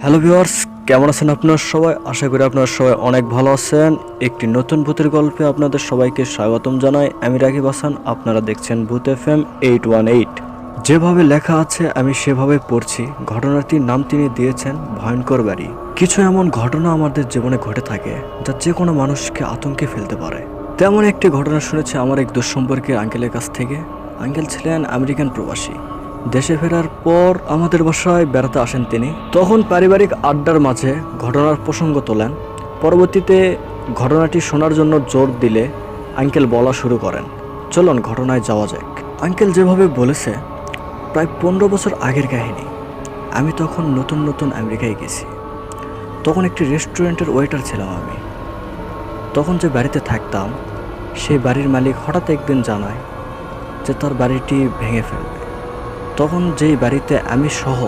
Hello viewers, কেমন আছেন আপনারা সবাই? আশা করি আপনারা সবাই অনেক ভালো আছেন। একটি নতুন ভূতের গল্পে আপনাদের সবাইকে স্বাগতম জানাই। আমি রাকিব হাসান, আপনারা দেখছেন ভূত FM 818। যেভাবে লেখা আছে আমি সেভাবে পড়ছি। ঘটনাটির নাম তিনি দিয়েছেন ভয়ঙ্কর বাড়ি। কিছু এমন ঘটনা আমাদের জীবনে ঘটে থাকে যা যে কোনো মানুষকে আতঙ্কে ফেলতে পারে। তেমন একটি ঘটনা শুনেছি আমার এক দুঃসম্পর্কের আঙ্কেলের কাছ থেকে। আঙ্কেল ছিলেন আমেরিকান প্রবাসী। দেশে ফেরার পর আমাদের বাসায় বেড়াতে আসেন তিনি। তখন পারিবারিক আড্ডার মাঝে ঘটনার প্রসঙ্গ তোলেন। পরবর্তীতে ঘটনাটি শোনার জন্য জোর দিলে আঙ্কেল বলা শুরু করেন, চলুন ঘটনায় যাওয়া যাক। আঙ্কেল যেভাবে বলেছে প্রায় 15 বছর আগের কাহিনী। আমি তখন নতুন নতুন আমেরিকায় গেছি। তখন একটি রেস্টুরেন্টের ওয়েটার ছিলাম আমি। তখন যে বাড়িতে থাকতাম সেই বাড়ির মালিক হঠাৎ একদিন জানায় যে তার বাড়িটি ভেঙে ফেলবে। তখন যেই বাড়িতে আমি সহ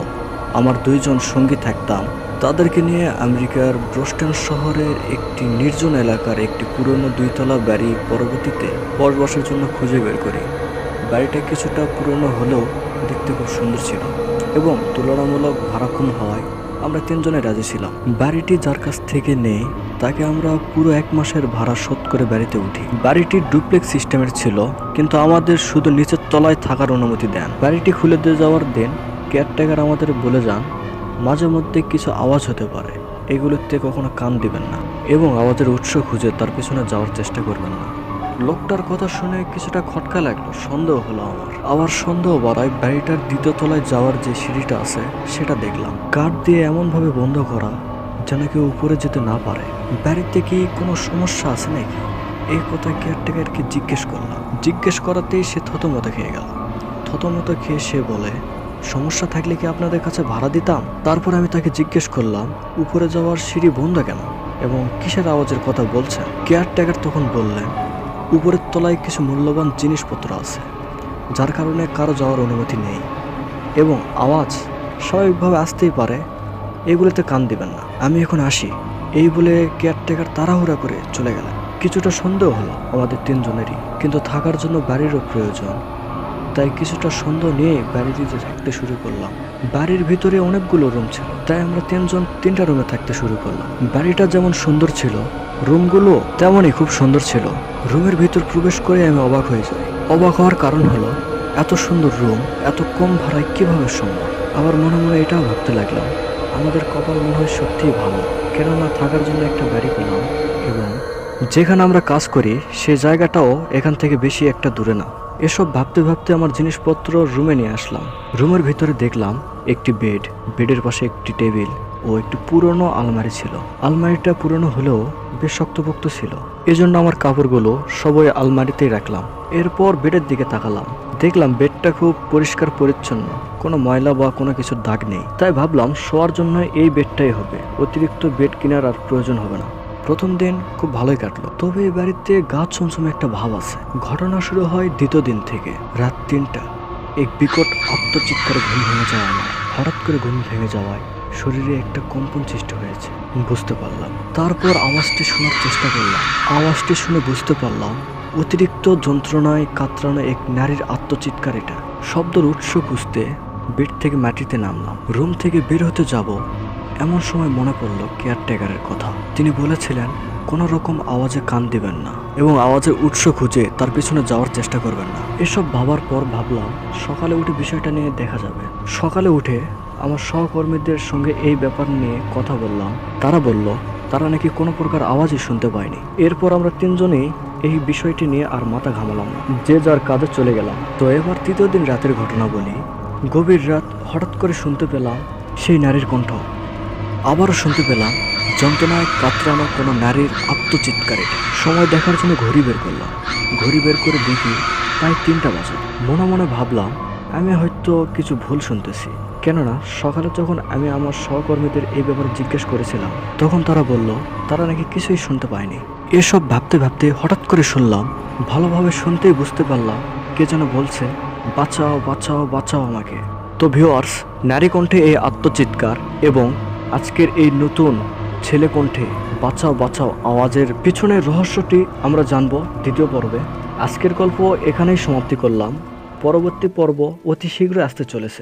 আমার 2 জন সঙ্গী থাকতাম, তাদেরকে নিয়ে আমেরিকার ব্রোস্টন শহরের একটি নির্জন এলাকার একটি পুরনো 2 তলা বাড়ি পরবর্তীতে বসবাসের জন্য খুঁজে বের করি। বাড়িটা কিছুটা পুরনো হলেও দেখতে খুব সুন্দর ছিল এবং তুলনামূলক ভাড়া কম হওয়ায় আমরা 3 জনে রাজি ছিলাম। বাড়িটি যার কাছ থেকে নেই তাকে আমরা পুরো 1 মাসের ভাড়া শোধ করে বাড়িতে উঠি। বাড়িটি ডুপ্লেক্স সিস্টেমের ছিল, কিন্তু আমাদের শুধু নিচের তলায় থাকার অনুমতি দেন। বাড়িটি খুলে দিয়ে যাওয়ার দিন কেয়ারটেকার আমাদের বলে যান মাঝে মধ্যে কিছু আওয়াজ হতে পারে, এগুলোতে কখনো কান দিবেন না এবং আওয়াজের উৎস খুঁজে তার পেছনে যাওয়ার চেষ্টা করবেন না। লোকটার কথা শুনে কিছুটা খটকা লাগলো, সন্দেহ হলো আমার। আবার সন্দেহ বাড়ায় বাড়িটার 2য় তলায় যাওয়ার যে সিঁড়িটা আছে সেটা দেখলাম কাঠ দিয়ে এমনভাবে বন্ধ করা যেন কেউ উপরে যেতে না পারে। বাড়িতে কি কোনো সমস্যা আছে নাকি, এই কথা কেয়ারটেকারকে জিজ্ঞেস করাতেই সে থতমত খেয়ে গেল। থতমত খেয়ে সে বলে, সমস্যা থাকলে কি আপনাদের কাছে ভাড়া দিতাম? তারপর আমি তাকে জিজ্ঞেস করলাম উপরে যাওয়ার সিঁড়ি বন্ধ কেন এবং কিসের আওয়াজের কথা বলছেন। কেয়ারটেকার তখন বললেন উপরের তলায় কিছু মূল্যবান জিনিসপত্র আছে যার কারণে কারো যাওয়ার অনুমতি নেই এবং আওয়াজ স্বাভাবিকভাবে আসতেই পারে, এগুলোতে কান দিবেন না, আমি এখন আসি। এই বলে কেয়ারটেকার তাড়াহুড়া করে চলে গেলেন। কিছুটা সন্দেহ হলো আমাদের 3 জনেরই, কিন্তু থাকার জন্য বাড়িরও প্রয়োজন, তাই কিছুটা সন্দেহ নিয়ে বাড়িটিতে থাকতে শুরু করলাম। বাড়ির ভিতরে অনেকগুলো রুম ছিল, তাই আমরা 3 জন 3টা রুমে থাকতে শুরু করলাম। বাড়িটা যেমন সুন্দর ছিল রুমগুলো তেমনই খুব সুন্দর ছিল। রুমের ভিতর প্রবেশ করে আমি অবাক হয়ে যাই। অবাক হওয়ার কারণ হলো এত সুন্দর রুম এত কম ভাড়ায় কিভাবে সম্ভব। আবার মনে মনে এটাও ভাবতে লাগলাম আমাদের কপাল মনে হয় সত্যিই ভালো, কেননা থাকার জন্য একটা বাড়ি পেলাম এবং যেখানে আমরা কাজ করি সে জায়গাটাও এখান থেকে বেশি একটা দূরে না। এসব ভাবতে ভাবতে আমার জিনিসপত্র রুমে নিয়ে আসলাম। রুমের ভিতরে দেখলাম একটি বেড, বেডের পাশে একটি টেবিল ও একটি পুরনো আলমারি ছিল। আলমারিটা পুরনো হলেও বেশ শক্তপোক্ত ছিল, এজন্য আমার কাপড়গুলো সবই আলমারিতেই রাখলাম। এরপর বেডের দিকে তাকালাম, দেখলাম বেডটা খুব পরিষ্কার পরিচ্ছন্ন, কোনো ময়লা বা কোনো কিছুর দাগ নেই। তাই ভাবলাম শোয়ার জন্য এই বেডটাই হবে, অতিরিক্ত বেড কেনার আর প্রয়োজন হবে না। প্রথম দিন খুব ভালোই কাটলো, তবে এই বাড়িতে গা ছমছমে একটা ভাব আছে। ঘটনা শুরু হয় 2য় দিন থেকে। রাত 3টা এক বিকট আত্মচিৎকারে ঘুম ভেঙে যায় আমার। হঠাৎ করে ঘুম ভেঙে যাওয়ায় শরীরে একটা কম্পন সৃষ্টি হয়েছে বুঝতে পারলাম। তারপর আওয়াজটি শোনার চেষ্টা করলাম। আওয়াজটি শুনে বুঝতে পারলাম অতিরিক্ত যন্ত্রণায় কাতরানো এক নারীর আত্মচিৎকার। এটা শব্দের উৎস খুঁজতে বেড থেকে মাটিতে নামলাম। রুম থেকে বের হতে যাব এমন সময় মনে পড়ল কেয়ারটেকারের কথা। তিনি বলেছিলেন কোনো রকম আওয়াজে কান দিবেন না এবং আওয়াজের উৎস খুঁজে তার পিছনে যাওয়ার চেষ্টা করবেন না। এসব ভাবার পর ভাবলাম সকালে উঠে বিষয়টা নিয়ে দেখা যাবে। সকালে উঠে আমার সহকর্মীদের সঙ্গে এই ব্যাপার নিয়ে কথা বললাম। তারা বলল তারা নাকি কোনো প্রকার আওয়াজই শুনতে পায়নি। এরপর আমরা 3 জনেই এই বিষয়টি নিয়ে আর মাথা ঘামালাম না, যে যার কাজে চলে গেলাম। তো এবার 3য় দিন রাতের ঘটনা বলি। গভীর রাত, হঠাৎ করে শুনতে পেলাম সেই নারীর কণ্ঠ। আবারও শুনতে পেলাম যন্ত্রণায় কাতরানো কোনো নারীর আত্মচিৎকারে। সময় দেখার জন্য ঘড়ি বের করলাম। ঘড়ি বের করে দেখি প্রায় 3টা বাজে। মনে মনে ভাবলাম আমি হয়তো কিছু ভুল শুনতেছি, কেননা সকালে যখন আমি আমার সহকর্মীদের এই ব্যাপারে জিজ্ঞেস করেছিলাম তখন তারা বলল তারা নাকি কিছুই শুনতে পায়নি। এসব ভাবতে ভাবতে হঠাৎ করে শুনলাম, ভালোভাবে শুনতেই বুঝতে পারলাম কে যেন বলছে বাঁচাও বাঁচাও বাঁচাও আমাকে। তো ভিউয়ার্স, নারী কণ্ঠে এই আত্মচিৎকার এবং আজকের এই নতুন ছেলে কণ্ঠে বাঁচাও বাঁচাও আওয়াজের পিছনের রহস্যটি আমরা জানবো 2য় পর্বে। আজকের গল্প এখানেই সমাপ্তি করলাম। পরবর্তী পর্ব অতি শীঘ্রই আসতে চলেছে।